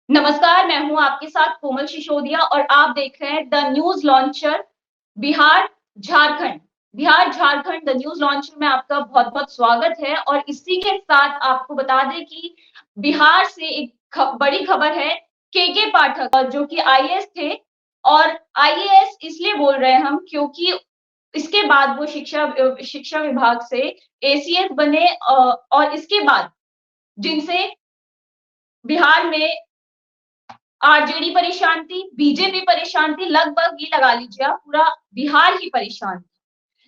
नमस्कार, मैं हूँ आपके साथ कोमल सिसोदिया और आप देख रहे हैं the news launcher Bihar Jharkhand. Bihar Jharkhand the news launcher में आपका बहुत-बहुत स्वागत है और इसी के साथ आपको बता दें कि बिहार से एक बड़ी खबर है। के पाठक जो कि आईएएस थे और आईएएस इसलिए बोल रहे हैं हम क्योंकि इसके बाद वो शिक्षा विभाग से एसीएस बने और इसके बाद जिनसे बिहार में आरजेडी परेशान थी, बीजेपी परेशान थी, लगभग ये लगा लीजिए आप पूरा बिहार ही परेशान था।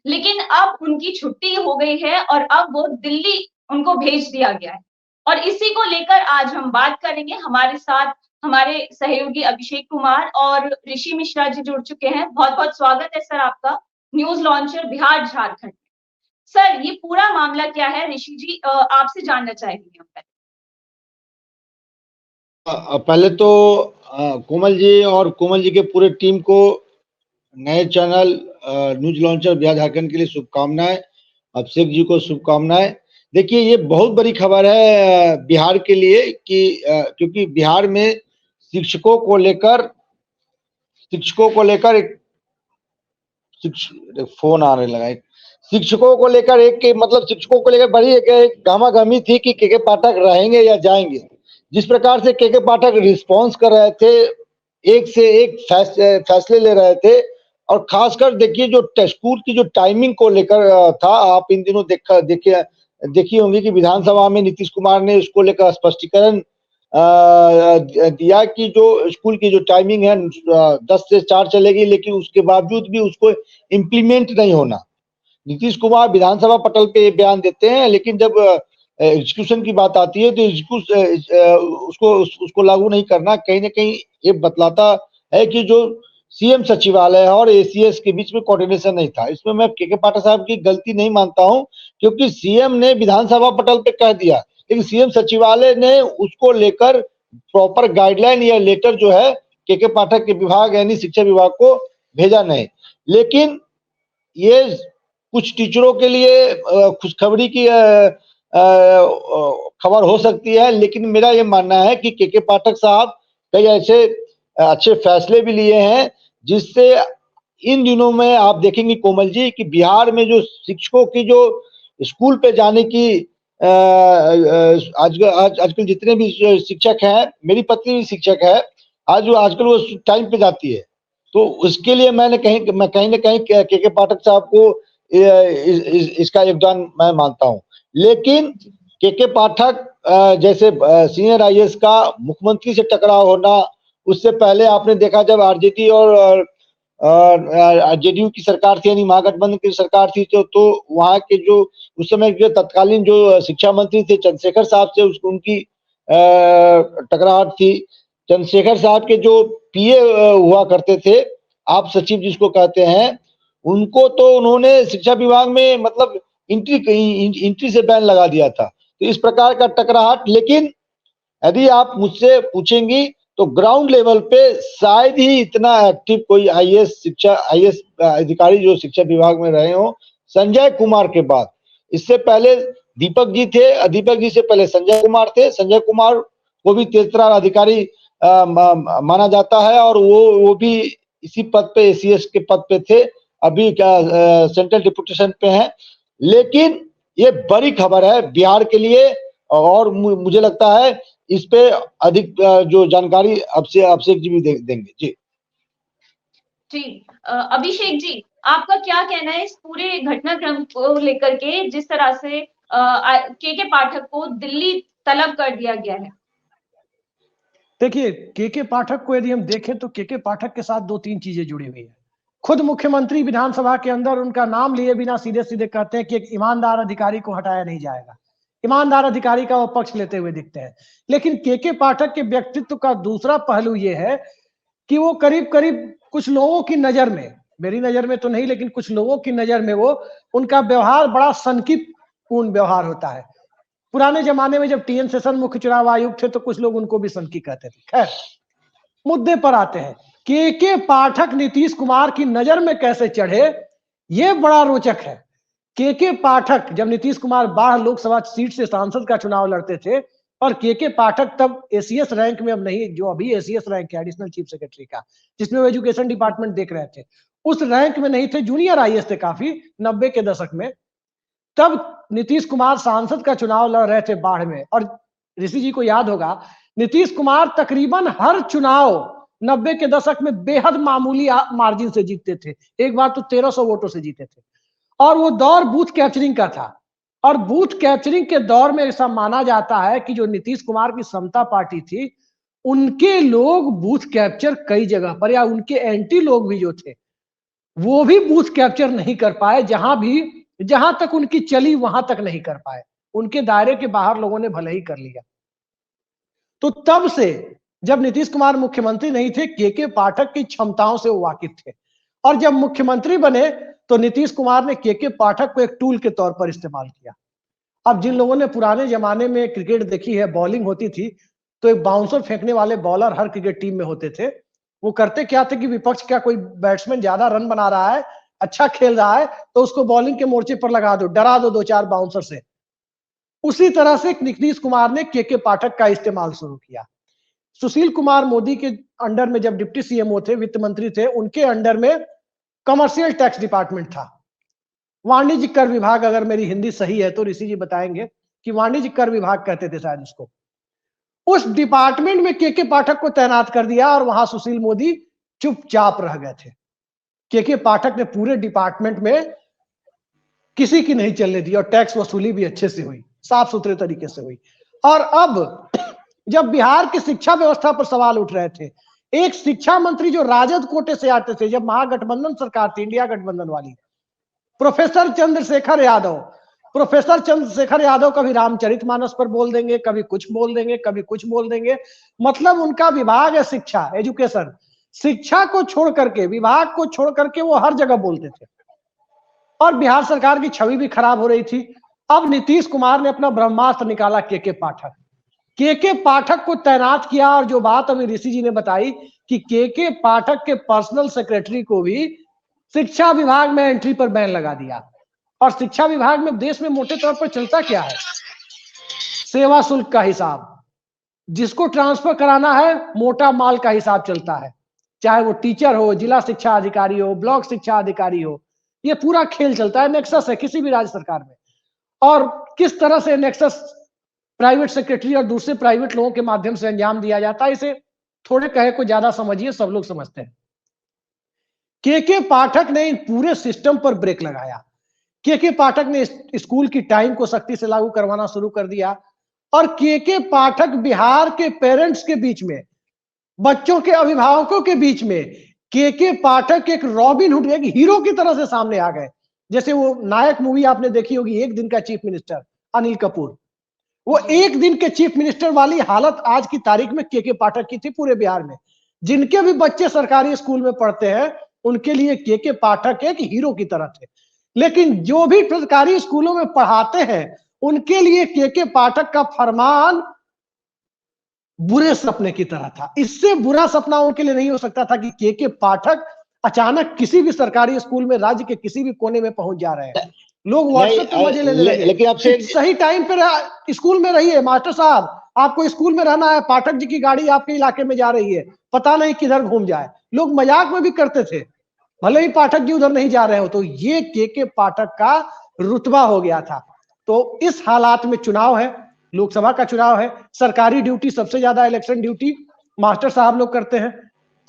लेकिन अब उनकी छुट्टी हो गई है और अब वो दिल्ली उनको भेज दिया गया है। और इसी को लेकर आज हम बात करेंगे। हमारे साथ हमारे सहयोगी अभिषेक कुमार और ऋषि मिश्रा जी जुड़ चुके हैं। बहुत-बहुत स्वागत है सर आपका news launcher Bihar Jharkhand. Sir ये पूरा मामला क्या है ऋषि जी आपसे जानना चाहेंगे हम पहले। पहले तो कोमल जी और कोमल जी के पूरे टीम को नए channel news launcher Bihar Jharkhand के लिए शुभकामनाएं। अभिषेक जी को शुभकामनाएं। देखिए ये बहुत बड़ी खबर है बिहार के लिए कि क्योंकि बिहार में शिक्षकों को एक फोन आने लगा। शिक्षकों को लेकर शिक्षकों को लेकर बड़ी एक गहमागहमी थी कि के पाठक रहेंगे या जाएंगे। जिस प्रकार से के पाठक रिस्पॉन्स कर रहे थे, एक से एक फैसले ले रहे थे और खासकर देखिए जो स्कूल की जो टाइमिंग को लेकर था, आप इन दिनों देखी होंगी कि विधानसभा में नीतीश कुमार ने उसको लेकर स्पष्टीकरण दिया कि जो स्कूल की जो टाइमिंग है 10 से 4 चलेगी, लेकिन उसके बावजूद भी उसको इम्प्लीमेंट नहीं होना। नीतीश कुमार विधानसभा पटल पे बयान देते हैं, लेकिन जब एग्जीक्यूशन की बात आती है तो उसको लागू नहीं करना कहीं ना कहीं ये बतलाता है कि जो सीएम सचिवालय और एसीएस के बीच में कोऑर्डिनेशन नहीं था। इसमें मैं के पाठक साहब की गलती नहीं मानता हूं, क्योंकि सीएम ने विधानसभा पटल पे कह दिया, लेकिन सीएम सचिवालय ने उसको लेकर प्रॉपर गाइडलाइन या लेटर जो है के पाठक के विभाग यानी शिक्षा विभाग को भेजा नहीं। लेकिन ये कुछ टीचरों के लिए खुशखबरी की खबर हो सकती है, लेकिन मेरा ये मानना है कि के पाठक साहब कई ऐसे अच्छे फैसले भी लिए हैं जिससे इन दिनों में आप देखेंगे कोमल जी कि बिहार में जो शिक्षकों की जो स्कूल पे जाने की आजकल जितने भी शिक्षक हैं, मेरी पत्नी भी शिक्षक है, आजकल वो टाइम पे जाती है, तो उसके लिए मैं कहीं ना कहीं के पाठक साहब को इसका योगदान मैं मानता हूं। लेकिन के पाठक जैसे सीनियर आईएएस का मुख्यमंत्री से टकराव होना, उससे पहले आपने देखा जब आरजेडी और जेडीयू की सरकार थी यानी महागठबंधन की सरकार थी, तो वहां के जो उस समय के तत्कालीन जो शिक्षा मंत्री थे चंद्रशेखर साहब से उनकी टकराहट थी। चंद्रशेखर साहब के जो पीए हुआ करते थे, आप सचिव जिसको कहते हैं, उनको तो उन्होंने शिक्षा विभाग में मतलब एंट्री से बैन लगा दिया था। तो इस प्रकार का टकराहट, लेकिन यदि आप मुझसे पूछेंगी तो ग्राउंड लेवल पे शायद ही इतना एक्टिव कोई आईएएस अधिकारी जो शिक्षा विभाग में रहे हो संजय कुमार के बाद। इससे पहले दीपक जी थे, दीपक जी से पहले संजय कुमार थे। संजय कुमार को भी तेज तर्रार अधिकारी माना जाता है और वो भी इसी पद पे एसीएस के पद पे थे, अभी क्या सेंट्रल डिप्यूटेशन पे हैं। लेकिन ये बड़ी खबर है बिहार के लिए और मुझे लगता है इस पे अधिक जो जानकारी अभिषेक जी भी देंगे। जी अभिषेक जी, आपका क्या कहना है इस पूरे घटनाक्रम को लेकर के, जिस तरह से के पाठक को दिल्ली तलब कर दिया गया है? देखिए के पाठक को यदि हम देखें तो के पाठक के साथ दो तीन चीजें जुड़ी हुई है। खुद मुख्यमंत्री विधानसभा के अंदर उनका नाम लिए बिना सीधे सीधे कहते हैं कि एक ईमानदार अधिकारी को हटाया नहीं जाएगा। ईमानदार अधिकारी का वो पक्ष लेते हुए दिखते हैं। लेकिन के पाठक के व्यक्तित्व का दूसरा पहलू ये है कि वो करीब करीब कुछ लोगों की नजर में, मेरी नजर में तो नहीं लेकिन कुछ लोगों की नजर में, वो उनका व्यवहार बड़ा सनकीपूर्ण व्यवहार होता है। पुराने जमाने में जब टीएन शेषन मुख्य चुनाव आयुक्त थे तो कुछ लोग उनको भी सनकी कहते थे। खैर, मुद्दे पर आते हैं। के पाठक नीतीश कुमार की नजर में कैसे चढ़े, यह बड़ा रोचक है। के पाठक जब नीतीश कुमार 12 लोकसभा सीट से सांसद का चुनाव लड़ते थे और के पाठक तब एसीएस रैंक में अब नहीं, जो अभी एसीएस रैंक है एडिशनल चीफ सेक्रेटरी का, जिसमें वो एजुकेशन डिपार्टमेंट देख रहे थे, उस रैंक में नहीं थे, जूनियर आईएएस थे काफी 90 के दशक में। तब नीतीश कुमार सांसद का चुनाव लड़ रहे थे बाढ़ में, और ऋषि जी को याद होगा नीतीश कुमार तकरीबन हर चुनाव 90 के दशक में बेहद मामूली मार्जिन से जीतते थे। एक बार तो 1300 वोटों से जीते थे, और वो दौर बूथ कैप्चरिंग का था। और बूथ कैप्चरिंग के दौर में ऐसा माना जाता है कि जो नीतीश कुमार की समता पार्टी थी, उनके लोग बूथ कैप्चर कई जगह पर, या उनके एंटी लोग भी जो थे वो भी बूथ कैप्चर नहीं कर पाए, जहां तक उनकी चली वहां तक नहीं कर पाए। उनके दायरे के बाहर लोगों ने भले ही कर लिया। तो तब से जब नीतीश कुमार मुख्यमंत्री नहीं थे, के पाठक की क्षमताओं से वो वाकिफ थे, और जब मुख्यमंत्री बने तो नीतीश कुमार ने के पाठक को एक टूल के तौर पर इस्तेमाल किया। अब जिन लोगों ने पुराने जमाने में क्रिकेट देखी है, बॉलिंग होती थी तो एक बाउंसर फेंकने वाले बॉलर हर क्रिकेट टीम में होते थे। वो करते क्या थे कि विपक्ष का कोई बैट्समैन ज्यादा रन बना रहा है, अच्छा खेल रहा है, तो उसको बॉलिंग के मोर्चे पर लगा दो, डरा दो 2-4 बाउंसर से। उसी तरह से नीतीश कुमार ने के पाठक का इस्तेमाल शुरू किया। सुशील कुमार मोदी के अंडर में जब डिप्टी सीएमओ थे, वित्त मंत्री थे, उनके अंडर में कमर्शियल टैक्स डिपार्टमेंट था, वाणिज्य कर विभाग, अगर मेरी हिंदी सही है तो ऋषि जी बताएंगे कि वाणिज्य कर विभाग कहते थे शायद उसको। उस डिपार्टमेंट में के पाठक को तैनात कर दिया, और वहां सुशील मोदी चुपचाप रह गए थे। के पाठक ने पूरे डिपार्टमेंट में किसी की नहीं चलने दी, और टैक्स वसूली भी अच्छे से हुई, साफ सुथरे तरीके से हुई। और अब जब बिहार की शिक्षा व्यवस्था पर सवाल उठ रहे थे, एक शिक्षा मंत्री जो राजद कोटे से आते थे, जब महागठबंधन सरकार थी, इंडिया गठबंधन वाली, प्रोफेसर चंद्रशेखर यादव कभी रामचरितमानस पर बोल देंगे, कभी कुछ बोल देंगे, कभी कुछ बोल देंगे। मतलब उनका विभाग है शिक्षा, एजुकेशन, शिक्षा को छोड़ करके, विभाग को छोड़ करके वो हर जगह बोलते थे, और बिहार सरकार की छवि भी खराब हो रही थी। अब नीतीश कुमार ने अपना ब्रह्मास्त्र निकाला, के पाठक को तैनात किया। और जो बात अभी ऋषि जी ने बताई कि के पाठक के पर्सनल सेक्रेटरी को भी शिक्षा विभाग में एंट्री पर बैन लगा दिया। और शिक्षा विभाग में देश में मोटे तौर पर चलता क्या है, सेवा शुल्क का हिसाब, जिसको ट्रांसफर कराना है मोटा माल का हिसाब चलता है, चाहे वो टीचर हो, जिला शिक्षा अधिकारी हो, ब्लॉक शिक्षा अधिकारी हो, ये पूरा खेल चलता है। नेक्सस है किसी भी राज्य सरकार में, और किस तरह से नेक्सस प्राइवेट सेक्रेटरी और दूसरे प्राइवेट लोगों के माध्यम से अंजाम दिया जाता है, इसे थोड़े कहे को ज्यादा समझिए, सब लोग समझते हैं। के पाठक ने इन पूरे सिस्टम पर ब्रेक लगाया। के पाठक ने स्कूल की टाइम को सख्ती से लागू करवाना शुरू कर दिया, और के पाठक बिहार के पेरेंट्स के बीच में, बच्चों के अभिभावकों के बीच में के पाठक एक रॉबिन हुड, एक हीरो की तरह से सामने आ गए। जैसे वो नायक मूवी आपने देखी होगी, एक दिन का चीफ मिनिस्टर, अनिल कपूर, वो एक दिन के चीफ मिनिस्टर वाली हालत आज की तारीख में के पाठक की थी पूरे बिहार में। जिनके भी बच्चे सरकारी स्कूल में पढ़ते हैं, उनके लिए के पाठक एक हीरो की तरह थे। लेकिन जो भी सरकारी स्कूलों में पढ़ाते हैं, उनके लिए के पाठक का फरमान बुरे सपने की तरह था। इससे बुरा सपना उनके लिए नहीं हो सकता था कि के पाठक अचानक किसी भी सरकारी स्कूल में राज्य के किसी भी कोने में पहुंच जा रहे हैं। लोग व्हाट्सएप पे मजे लेने लगे। लेकिन आपसे सही टाइम पे स्कूल में रहिए, मास्टर साहब आपको स्कूल में रहना है, पाठक जी की गाड़ी आपके इलाके में जा रही है, पता नहीं किधर घूम जाए। लोग मजाक में भी करते थे, भले ही पाठक जी उधर नहीं जा रहे हो। तो ये के पाठक का रुतबा हो गया था। तो इस हालात में चुनाव है, लोकसभा का चुनाव है, सरकारी ड्यूटी, सबसे ज्यादा इलेक्शन ड्यूटी मास्टर साहब लोग करते हैं,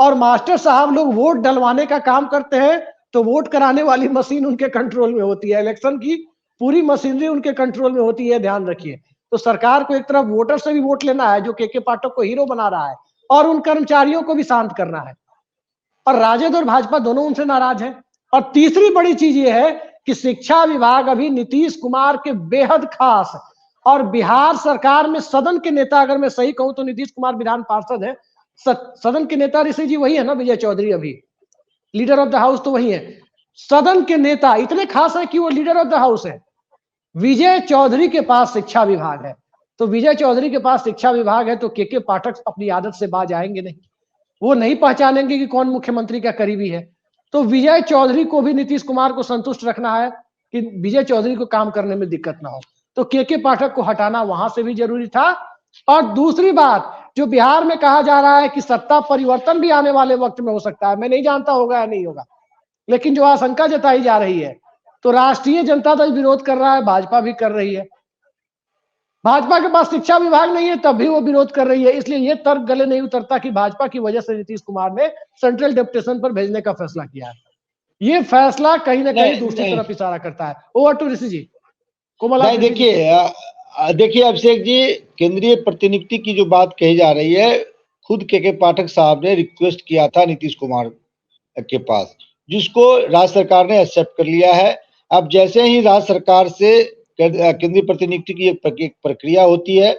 और मास्टर साहब लोग वोट डलवाने का काम करते हैं, तो वोट कराने वाली मशीन उनके कंट्रोल में होती है, इलेक्शन की पूरी मशीनरी उनके कंट्रोल में होती है, ध्यान रखिए। तो सरकार को एक तरफ वोटर से भी वोट लेना है, जो के पाठक को हीरो बना रहा है, और उन कर्मचारियों को भी शांत करना है, और राजद और भाजपा दोनों उनसे नाराज हैं। और तीसरी बड़ी चीज ये है कि शिक्षा विभाग अभी नीतीश कुमार के बेहद खास, और बिहार सरकार में सदन के नेता, अगर मैं सही कहूं तो नीतीश कुमार विधान पार्षद है, सदन के नेता ऋषि जी वही है ना, विजय चौधरी, अभी लीडर ऑफ द हाउस तो वही है। सदन के नेता इतने खास है कि वो लीडर ऑफ द हाउस है। विजय चौधरी के पास शिक्षा विभाग है, तो विजय चौधरी के पास शिक्षा विभाग है, तो के पाठक अपनी आदत से बाज आएंगे नहीं, वो नहीं पहचानेंगे कि कौन मुख्यमंत्री का करीबी है। तो विजय चौधरी को भी नीतीश कुमार को संतुष्ट रखना है कि विजय चौधरी को काम करने में दिक्कत ना हो, तो के पाठक को हटाना वहां से भी जरूरी था, और दूसरी बात, जो बिहार में कहा जा रहा है कि सत्ता परिवर्तन भी आने वाले वक्त में हो सकता है, मैं नहीं जानता होगा या नहीं होगा, लेकिन जो आशंका जताई जा रही है, तो राष्ट्रीय जनता दल विरोध कर रहा है, भाजपा भी कर रही है। भाजपा के पास शिक्षा विभाग नहीं है, तब भी वो विरोध कर रही है। इसलिए ये तर्क गले नहीं उतरता कि भाजपा की वजह से नीतीश कुमार ने सेंट्रल डेपुटेशन पर भेजने का फैसला किया है। ये फैसला कहीं ना कहीं दूसरी तरफ इशारा करता है। ओवर टू ऋषि जी। कोमल, नहीं, देखिए अभिषेक जी, केंद्रीय प्रतिनियुक्ति की जो बात कही जा रही है, खुद के पाठक साहब ने रिक्वेस्ट किया था नीतीश कुमार के पास, जिसको राज्य सरकार ने एक्सेप्ट कर लिया है। अब जैसे ही राज्य सरकार से केंद्रीय प्रतिनियुक्ति की एक प्रक्रिया होती है,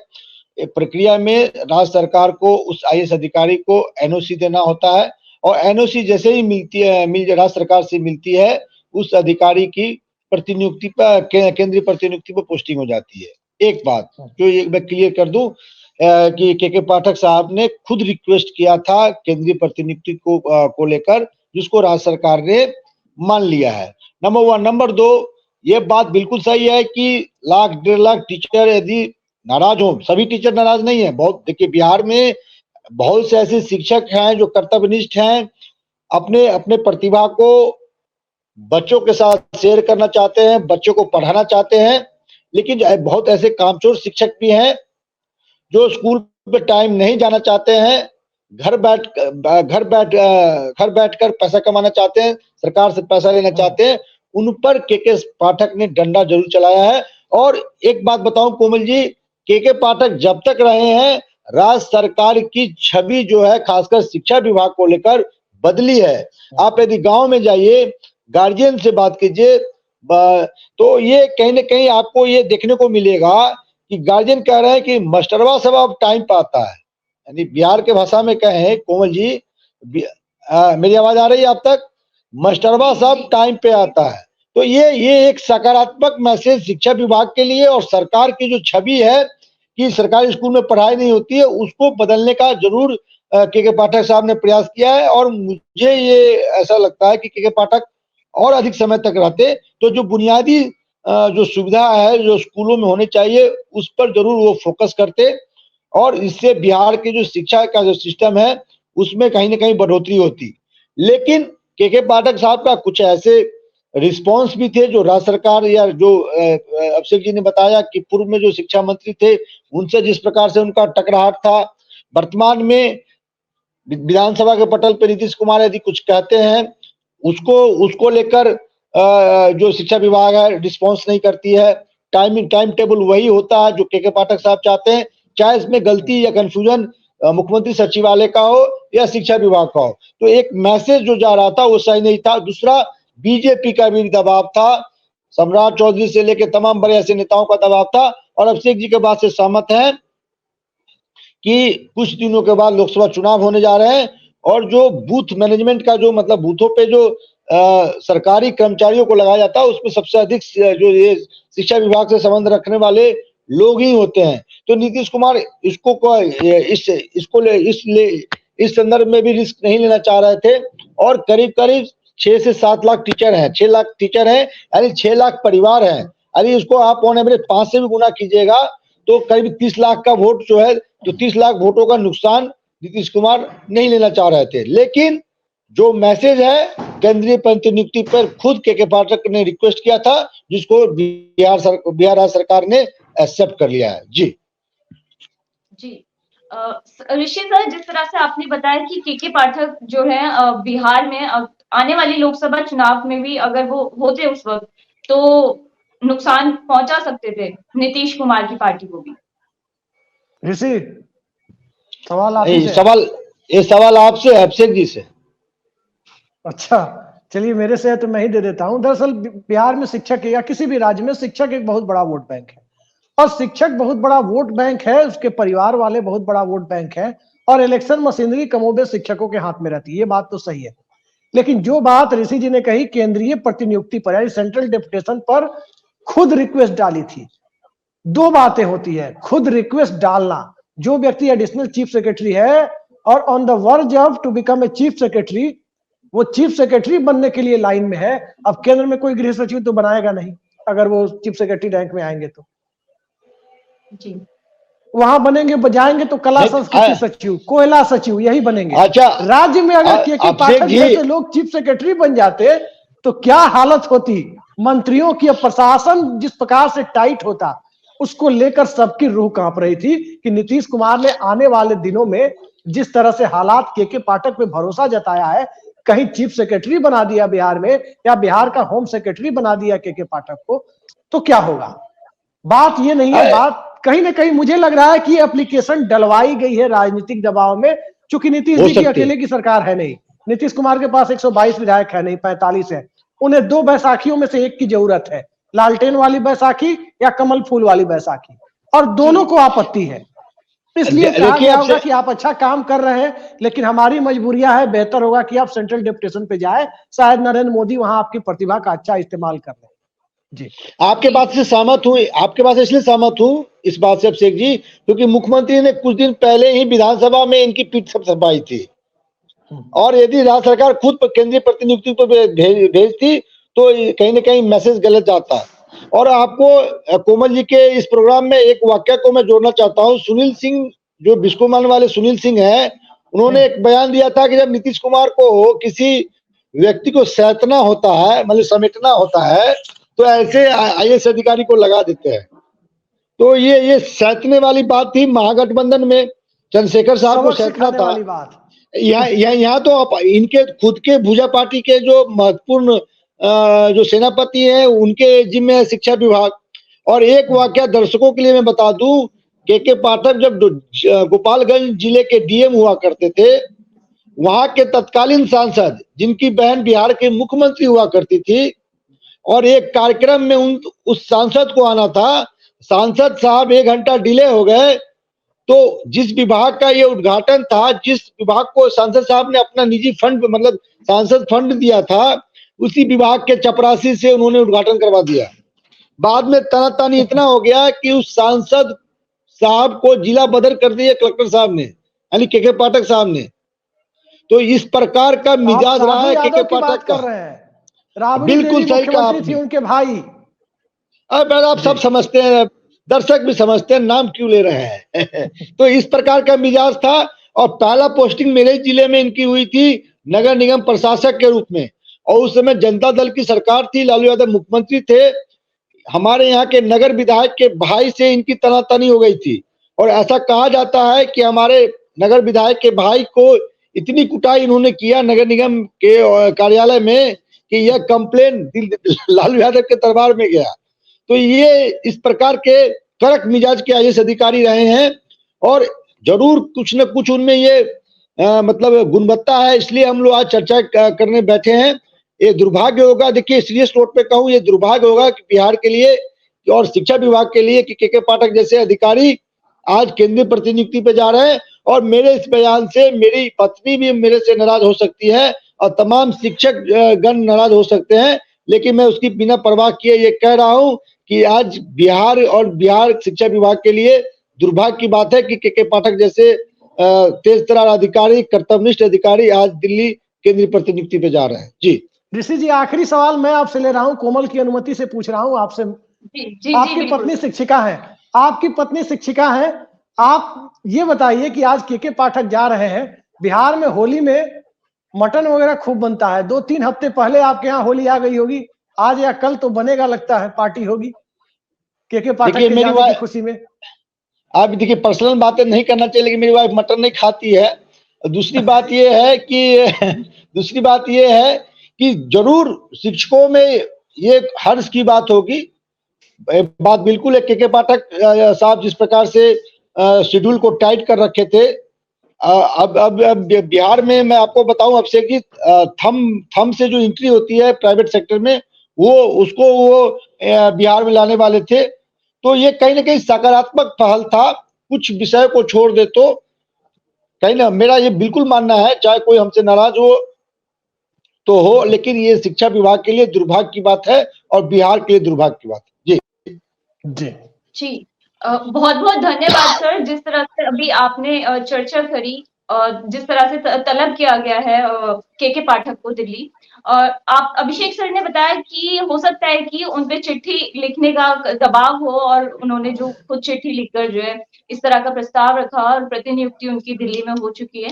एक प्रक्रिया में राज्य सरकार को उस IAS अधिकारी को NOC देना होता है, और NOC जैसे ही मिलती है, राज्य सरकार से मिलती है, उस अधिकारी की प्रतिनियुक्ति पर, केंद्रीय प्रतिनियुक्ति पर पोस्टिंग हो जाती है। एक बात जो ये मैं क्लियर कर दूं कि के पाठक साहब ने खुद रिक्वेस्ट किया था केंद्रीय प्रतिनियुक्ति को लेकर, जिसको राज्य सरकार ने मान लिया है। नंबर 1। नंबर 2, ये बात बिल्कुल सही है कि 1,00,000-1.5 लाख टीचर यदि नाराज हो, सभी टीचर नाराज नहीं है। बहुत, देखिए बिहार में बहुत से ऐसे शिक्षक हैं जो कर्तव्यनिष्ठ हैं, अपने अपने प्रतिभा को बच्चों के साथ शेयर करना चाहते हैं, बच्चों को पढ़ाना चाहते हैं, लेकिन बहुत ऐसे कामचोर शिक्षक भी हैं जो स्कूल पे टाइम नहीं जाना चाहते हैं, घर बैठकर पैसा कमाना चाहते हैं, सरकार से पैसा लेना चाहते हैं। उन पर के पाठक ने डंडा जरूर चलाया है। और एक बात बताऊं कोमल जी, के पाठक जब तक रहे हैं, राज्य सरकार की छवि जो है, खासकर शिक्षा विभाग को लेकर बदली है। आप यदि गांव में जाइए, गार्जियन से बात कीजिए, तो ये कहीं ना कहीं आपको ये देखने को मिलेगा कि गार्जियन कह रहे हैं कि मास्टरवा सब अब टाइम पे आता है। यानी बिहार के भाषा में कहें कोमल जी, मेरी आवाज आ रही है आप तक? मास्टरवा सब टाइम पे आता है। तो ये एक सकारात्मक मैसेज शिक्षा विभाग के लिए और सरकार की जो छवि है कि सरकारी स्कूल में पढ़ाई नहीं होती है, उसको बदलने का जरूर के पाठक साहब ने प्रयास किया है। और मुझे ये ऐसा लगता है कि के पाठक और अधिक समय तक रहते तो जो बुनियादी जो सुविधा है जो स्कूलों में होने चाहिए, उस पर जरूर वो फोकस करते, और इससे बिहार की जो शिक्षा का जो सिस्टम है उसमें कहीं ना कहीं बढ़ोतरी होती। लेकिन के पाठक साहब का कुछ ऐसे रिस्पांस भी थे जो राज्य सरकार या जो अभिषेक जी ने बताया कि पूर्व में जो शिक्षा मंत्री थे उनसे जिस प्रकार से उनका टकराहट था, वर्तमान में विधानसभा के पटल पर नीतीश कुमार यदि कुछ कहते हैं, उसको लेकर जो शिक्षा विभाग है रिस्पांस नहीं करती है। टाइम टेबल वही होता है जो के पाठक साहब चाहते हैं, चाहे इसमें गलती या कंफ्यूजन मुख्यमंत्री सचिवालय का हो या शिक्षा विभाग का हो। तो एक मैसेज जो जा रहा था वो सही नहीं था। दूसरा, बीजेपी का भी दबाव था, सम्राट चौधरी से लेकर तमाम बड़े ऐसे नेताओं का दबाव था। और अभिषेक जी के बात से सहमत हैं कि कुछ दिनों के बाद लोकसभा चुनाव होने जा रहे हैं, और जो बूथ मैनेजमेंट का जो मतलब बूथों पे जो सरकारी कर्मचारियों को लगाया जाता है, उसमें सबसे अधिक जो ये शिक्षा विभाग से संबंध रखने वाले लोग ही होते हैं। तो नीतीश कुमार इस संदर्भ में भी रिस्क नहीं लेना चाह रहे थे। और करीब 6 से 7 लाख टीचर हैं, 6 लाख टीचर हैं, यानी 6 लाख परिवार हैं। अरे इसको आप ऑन एवरेज 5 से भी गुना कीजिएगा तो करीब 30 लाख का वोट जो है, तो 30 लाख वोटों का नुकसान नीतीश कुमार नहीं लेना चाह रहे थे। लेकिन जो मैसेज है केंद्रीय प्रतिनियुक्ति पर खुद के पाठक ने रिक्वेस्ट किया था, जिसको बिहार राज्य सरकार ने एक्सेप्ट कर लिया है। जी ऋषि सर, जिस तरह से आपने बताया कि के पाठक जो है बिहार में आने वाली लोकसभा चुनाव में भी अगर वो होते उस वक्त, तो नुकसान पहुंचा सकते थे नीतीश कुमार की पार्टी को भी। ऋषि, सवाल ये सवाल आपसे, अभिषेक जी से। अच्छा, चलिए मेरे से है तो मैं ही दे देता हूं। दरअसल बिहार में शिक्षक या किसी भी राज्य में शिक्षक एक बहुत बड़ा वोट बैंक है, और शिक्षक बहुत बड़ा वोट बैंक है, उसके परिवार वाले बहुत बड़ा वोट बैंक है, और इलेक्शन मशीनरी कमोबेश शिक्षकों के हाथ में रहती है। ये बात तो सही है। लेकिन जो बात ऋषि जी ने कही केंद्रीय प्रतिनियुक्ति पर यानी सेंट्रल डेपुटेशन पर खुद रिक्वेस्ट डाली थी, दो बातें होती है। खुद रिक्वेस्ट डालना, जो व्यक्ति एडिशनल चीफ सेक्रेटरी है और on the verge of to become a chief secretary, वो चीफ सेक्रेटरी बनने के लिए लाइन में है। अब केंद्र में कोई गृह सचिव तो बनाएगा नहीं अगर वो चीफ सेक्रेटरी रैंक में आएंगे तो। जी, वहां बनेंगे, बजाएंगे तो कला संस्कृति सचिव, कोयला सचिव यही बनेंगे। अच्छा, राज्य में अगर के पाठक जी, जैसे लोग चीफ सेक्रेटरी बन जाते तो क्या हालत होती मंत्रियों की। प्रशासन जिस प्रकार से टाइट होता, उसको लेकर सबकी रूह कांप रही थी कि नीतीश कुमार ने आने वाले दिनों में जिस तरह से हालात के पाठक पे भरोसा जताया है, कहीं चीफ सेक्रेटरी बना दिया बिहार में या बिहार का होम सेक्रेटरी बना दिया के पाठक को, तो क्या होगा। बात ये नहीं है, बात कहीं ना कहीं मुझे लग रहा है कि एप्लीकेशन डलवाई गई है राजनीतिक दबाव में, क्योंकि नीतीश जी की अकेले की सरकार है नहीं। नीतीश कुमार के पास 122 विधायक है नहीं, 45 है। उन्हें 2 बैसाखियों में से एक की जरूरत है, लालटेन वाली बैसाखी या कमल फूल वाली बैसाखी, और दोनों को आपत्ति है। इसलिए कहा गया होगा कि आप अच्छा काम कर रहे हैं, लेकिन हमारी मजबूरियां है, बेहतर होगा कि आप सेंट्रल डेपुटेशन पे जाए, शायद नरेंद्र मोदी वहां आपकी प्रतिभा का अच्छा इस्तेमाल कर रहे हैं। जी, आपके बात से सहमत हूँ, आपके बात से इसलिए सहमत हूँ इस बात से अभिषेक जी, क्योंकि मुख्यमंत्री ने कुछ दिन पहले ही विधानसभा में इनकी पीठ थपथपाई थी, और यदि राज्य सरकार खुद केंद्रीय प्रतिनियुक्ति पर भेजती तो कहीं ना कहीं मैसेज गलत जाता। और आपको कोमल जी के इस प्रोग्राम में एक वाक्य को मैं जोड़ना चाहता हूँ। सुनील सिंह, जो बिस्कोमान वाले सुनील सिंह हैं, उन्होंने एक बयान दिया था कि जब नीतीश कुमार को किसी व्यक्ति को सैतना होता है, मतलब समेटना होता है, तो ऐसे आईएएस अधिकारी को लगा देते हैं। तो ये सैतने वाली बात थी महागठबंधन में, चंद्रशेखर साहब को सैतना था। यहाँ तो आप इनके खुद के भुजा पार्टी के जो महत्वपूर्ण जो सेनापति हैं, उनके जिम्मे है शिक्षा विभाग। और एक वाक्य दर्शकों के लिए मैं बता दूं, के पाठक जब गोपालगंज जिले के डीएम हुआ करते थे, वहां के तत्कालीन सांसद, जिनकी बहन बिहार के मुख्यमंत्री हुआ करती थी, और एक कार्यक्रम में उस सांसद को आना था, सांसद साहब 1 घंटा डिले हो गए, तो जिस विभाग का ये उद्घाटन था, जिस विभाग को सांसद साहब ने अपना निजी फंड, मतलब सांसद फंड दिया था, उसी विभाग के चपरासी से उन्होंने उद्घाटन करवा दिया। बाद में तनातनी इतना हो गया कि उस सांसद साहब को जिला बदर कर दिया कलेक्टर साहब ने, यानी के पाठक साहब ने। तो इस प्रकार का मिजाज रहा है के पाठक का। बिल्कुल सही कहा आपने, उनके भाई। अब आप सब समझते हैं, दर्शक भी समझते हैं, नाम क्यों ले रहे हैं। तो इस प्रकार का मिजाज था। और पहला पोस्टिंग मेरे जिले में इनकी हुई थी नगर निगम प्रशासक के रूप में, और उस समय जनता दल की सरकार थी, लालू यादव मुख्यमंत्री थे। हमारे यहाँ के नगर विधायक के भाई से इनकी तनातनी हो गई थी, और ऐसा कहा जाता है कि हमारे नगर विधायक के भाई को इतनी कुटाई इन्होंने किया नगर निगम के कार्यालय में कि यह कंप्लेन लालू यादव के दरबार में गया। तो ये इस प्रकार के कड़क मिजाज के आईएएस अधिकारी रहे हैं, और जरूर कुछ न कुछ उनमें ये मतलब गुणवत्ता है, इसलिए हम लोग आज चर्चा करने बैठे हैं। ये दुर्भाग्य होगा, देखिए सीरियस नोट पे कहूँ, ये दुर्भाग्य होगा कि बिहार के लिए और शिक्षा विभाग के लिए कि के पाठक जैसे अधिकारी आज केंद्रीय प्रतिनियुक्ति पे जा रहे हैं। और मेरे इस बयान से मेरी पत्नी भी मेरे से नाराज हो सकती है, और तमाम शिक्षक गण नाराज हो सकते हैं, लेकिन मैं उसकी बिना परवाह किए ये कह रहा हूं कि आज बिहार और बिहार शिक्षा विभाग के लिए दुर्भाग्य की बात है कि के पाठक जैसे तेज तर्रार अधिकारी, कर्तव्यनिष्ठ अधिकारी आज दिल्ली केंद्रीय प्रतिनियुक्ति पे जा रहे हैं। जी ऋषि जी, आखिरी सवाल मैं आपसे ले रहा हूं, कोमल की अनुमति से पूछ रहा हूं आपसे। आपकी पत्नी शिक्षिका है, आपकी पत्नी शिक्षिका है, आप ये बताइए कि आज के पाठक जा रहे हैं बिहार में, होली में मटन वगैरह खूब बनता है, 2-3 हफ्ते पहले आपके यहाँ होली आ गई होगी, आज या कल तो बनेगा, लगता है पार्टी होगी के पाठक के जाने की खुशी में। आप देखिए पर्सनल बातें नहीं करना चाहिए, लेकिन मेरी वाइफ मटन नहीं खाती है। दूसरी बात ये है कि जरूर शिक्षकों में ये हर्ष की बात होगी, बात बिल्कुल है। के पाठक साहब जिस प्रकार से शेड्यूल को टाइट कर रखे थे, अब बिहार में मैं आपको बताऊं अभिषेक जी, थम से जो एंट्री होती है प्राइवेट सेक्टर में, वो बिहार में लाने वाले थे। तो ये कहीं ना कहीं सकारात्मक पहल था, कुछ विषय को छोड़ दे तो कहीं ना, मेरा ये बिल्कुल मानना है, चाहे कोई हमसे नाराज हो तो हो, लेकिन ये शिक्षा विभाग के लिए दुर्भाग्य की बात है और बिहार के लिए दुर्भाग्य की बात है। जी बहुत बहुत धन्यवाद सर, जिस तरह से अभी आपने चर्चा करी जिस तरह से तलब किया गया है के पाठक को दिल्ली। आप अभिषेक सर ने बताया कि हो सकता है कि उन पे चिट्ठी लिखने का दबाव हो और उन्होंने जो खुद चिट्ठी लिखकर जो है इस तरह का प्रस्ताव रखा और प्रतिनियुक्ति उनकी दिल्ली में हो चुकी है।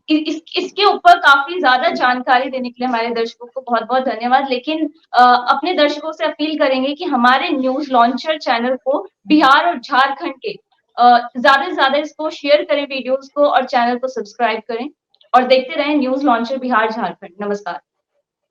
इसके ऊपर काफी ज्यादा जानकारी देने के लिए हमारे दर्शकों को बहुत बहुत धन्यवाद। लेकिन अपने दर्शकों से अपील करेंगे कि हमारे न्यूज लॉन्चर चैनल को बिहार और झारखंड के ज्यादा से ज्यादा इसको शेयर करें वीडियोस को और चैनल को सब्सक्राइब करें और देखते रहें न्यूज लॉन्चर बिहार झारखंड। नमस्कार।